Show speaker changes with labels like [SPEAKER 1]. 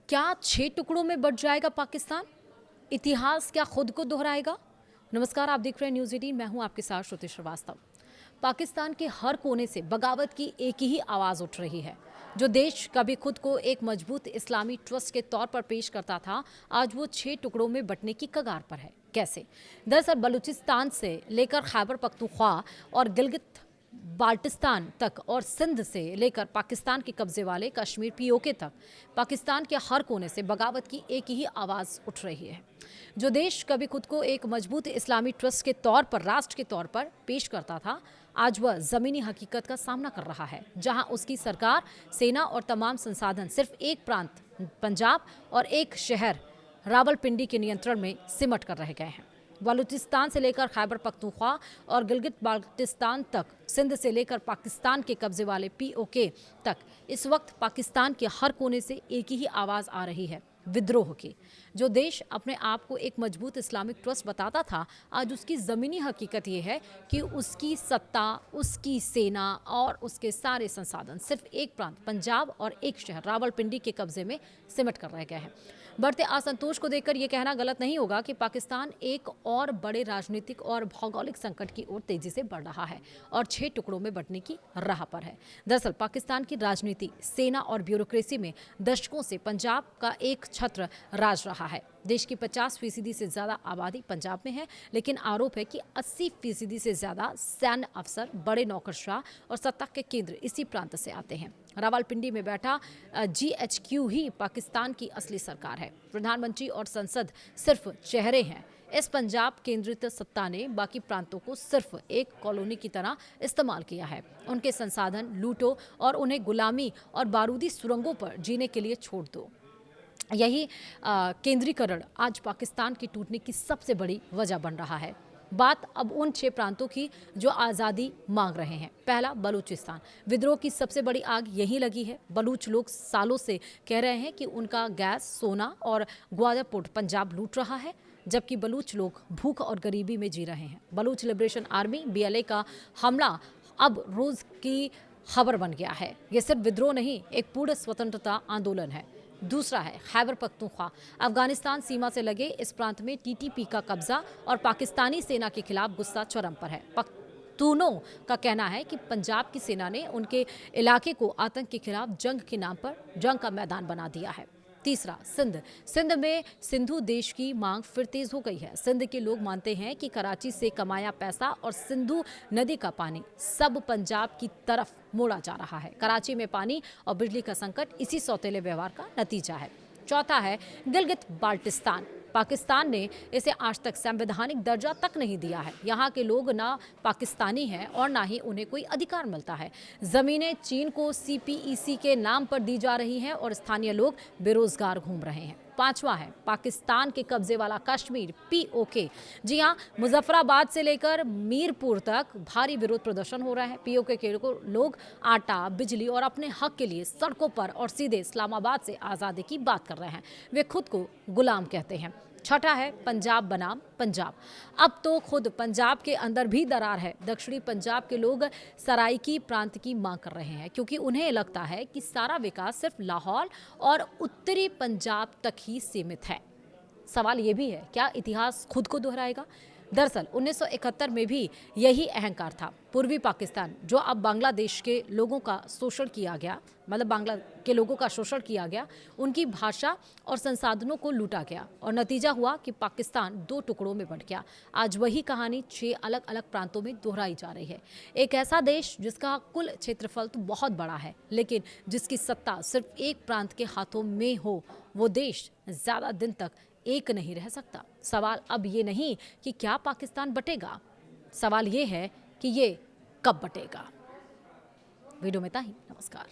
[SPEAKER 1] क्या 6 टुकड़ों में बंट जाएगा पाकिस्तान? इतिहास क्या खुद को दोहराएगा? नमस्कार, आप देख रहे हैं न्यूज़ 18। मैं हूं आपके साथ श्रुति श्रीवास्तव। पाकिस्तान के हर कोने से बगावत की एक ही आवाज़ उठ रही है। जो देश कभी खुद को एक मजबूत इस्लामी ट्रस्ट के तौर पर पेश करता था, आज वो 6 टुकड़ों में बंटने की कगार पर है। कैसे? दरअसल बलूचिस्तान से लेकर खैबर पख्तूनख्वा और गिलगित बाल्टिस्तान तक और सिंध से लेकर पाकिस्तान के कब्जे वाले कश्मीर पीओके तक पाकिस्तान के हर कोने से बगावत की एक ही आवाज़ उठ रही है। जो देश कभी खुद को एक मजबूत इस्लामी ट्रस्ट के तौर पर, राष्ट्र के तौर पर पेश करता था, आज वह ज़मीनी हकीकत का सामना कर रहा है, जहां उसकी सरकार, सेना और तमाम संसाधन सिर्फ एक प्रांत पंजाब और एक शहर रावलपिंडी के नियंत्रण में सिमट कर रह गए हैं। बलूचिस्तान से लेकर खैबर पख्तूनख्वा और गिलगित बाल्टिस्तान तक, सिंध से लेकर पाकिस्तान के कब्जे वाले पीओके तक, इस वक्त पाकिस्तान के हर कोने से एक ही आवाज़ आ रही है, विद्रोह की। जो देश अपने आप को एक मजबूत इस्लामिक ट्रस्ट बताता था, आज उसकी ज़मीनी हकीकत ये है कि उसकी सत्ता, उसकी सेना और उसके सारे संसाधन सिर्फ एक प्रांत पंजाब और एक शहर रावलपिंडी के कब्जे में सिमट कर रह गए हैं। बढ़ते असंतोष को देखकर यह कहना गलत नहीं होगा कि पाकिस्तान एक और बड़े राजनीतिक और भौगोलिक संकट की ओर तेजी से बढ़ रहा है और 6 टुकड़ों में बंटने की राह पर है। दरअसल पाकिस्तान की राजनीति, सेना और ब्यूरोक्रेसी में दशकों से पंजाब का एक छत्र राज रहा है। देश की 50% से ज़्यादा आबादी पंजाब में है, लेकिन आरोप है कि 80% से ज़्यादा सैन्य अफसर, बड़े नौकरशाह और सत्ता के केंद्र इसी प्रांत से आते हैं। रावलपिंडी में बैठा GHQ ही पाकिस्तान की असली सरकार है। प्रधानमंत्री और संसद सिर्फ चेहरे हैं। इस पंजाब केंद्रित सत्ता ने बाकी प्रांतों को सिर्फ एक कॉलोनी की तरह इस्तेमाल किया है। उनके संसाधन लूटो और उन्हें गुलामी और बारूदी सुरंगों पर जीने के लिए छोड़ दो। यही केंद्रीकरण आज पाकिस्तान के टूटने की सबसे बड़ी वजह बन रहा है। बात अब उन 6 प्रांतों की जो आज़ादी मांग रहे हैं। पहला, बलूचिस्तान। विद्रोह की सबसे बड़ी आग यहीं लगी है। बलूच लोग सालों से कह रहे हैं कि उनका गैस, सोना और ग्वादर पोर्ट पंजाब लूट रहा है, जबकि बलूच लोग भूख और गरीबी में जी रहे हैं। बलूच लिबरेशन आर्मी BLA का हमला अब रोज़ की खबर बन गया है। ये सिर्फ विद्रोह नहीं, एक पूर्ण स्वतंत्रता आंदोलन है। दूसरा है खैबर पख्तूनख्वा। अफगानिस्तान सीमा से लगे इस प्रांत में TTP का कब्जा और पाकिस्तानी सेना के खिलाफ गुस्सा चरम पर है। पख्तूनों का कहना है कि पंजाब की सेना ने उनके इलाके को आतंक के खिलाफ जंग के नाम पर जंग का मैदान बना दिया है। तीसरा, सिंध में सिंधु देश की मांग फिर तेज हो गई है। सिंध के लोग मानते हैं कि कराची से कमाया पैसा और सिंधु नदी का पानी सब पंजाब की तरफ मोड़ा जा रहा है। कराची में पानी और बिजली का संकट इसी सौतेले व्यवहार का नतीजा है। चौथा है गिलगित बाल्टिस्तान। पाकिस्तान ने इसे आज तक संवैधानिक दर्जा तक नहीं दिया है। यहाँ के लोग ना पाकिस्तानी हैं और ना ही उन्हें कोई अधिकार मिलता है। ज़मीनें चीन को CPEC के नाम पर दी जा रही हैं और स्थानीय लोग बेरोजगार घूम रहे हैं। पांचवा है पाकिस्तान के कब्जे वाला कश्मीर POK। जी हाँ, मुजफ्फराबाद से लेकर मीरपुर तक भारी विरोध प्रदर्शन हो रहा है। POK के लोग आटा, बिजली और अपने हक के लिए सड़कों पर और सीधे इस्लामाबाद से आज़ादी की बात कर रहे हैं। वे खुद को गुलाम कहते हैं। छठा है पंजाब बनाम पंजाब। अब तो खुद पंजाब के अंदर भी दरार है। दक्षिणी पंजाब के लोग सराइकी प्रांत की मांग कर रहे हैं, क्योंकि उन्हें लगता है कि सारा विकास सिर्फ लाहौर और उत्तरी पंजाब तक ही सीमित है। सवाल ये भी है, क्या इतिहास खुद को दोहराएगा? दरअसल 1971 में भी यही अहंकार था। पूर्वी पाकिस्तान, जो अब बांग्लादेश के लोगों का शोषण किया गया, मतलब बांग्ला के लोगों का शोषण किया गया, उनकी भाषा और संसाधनों को लूटा गया और नतीजा हुआ कि पाकिस्तान 2 टुकड़ों में बंट गया। आज वही कहानी 6 अलग अलग प्रांतों में दोहराई जा रही है। एक ऐसा देश जिसका कुल क्षेत्रफल तो बहुत बड़ा है, लेकिन जिसकी सत्ता सिर्फ एक प्रांत के हाथों में हो, वो देश ज़्यादा दिन तक एक नहीं रह सकता। सवाल अब ये नहीं कि क्या पाकिस्तान बटेगा, सवाल ये है कि ये कब बटेगा। वीडियो में इतना ही। नमस्कार।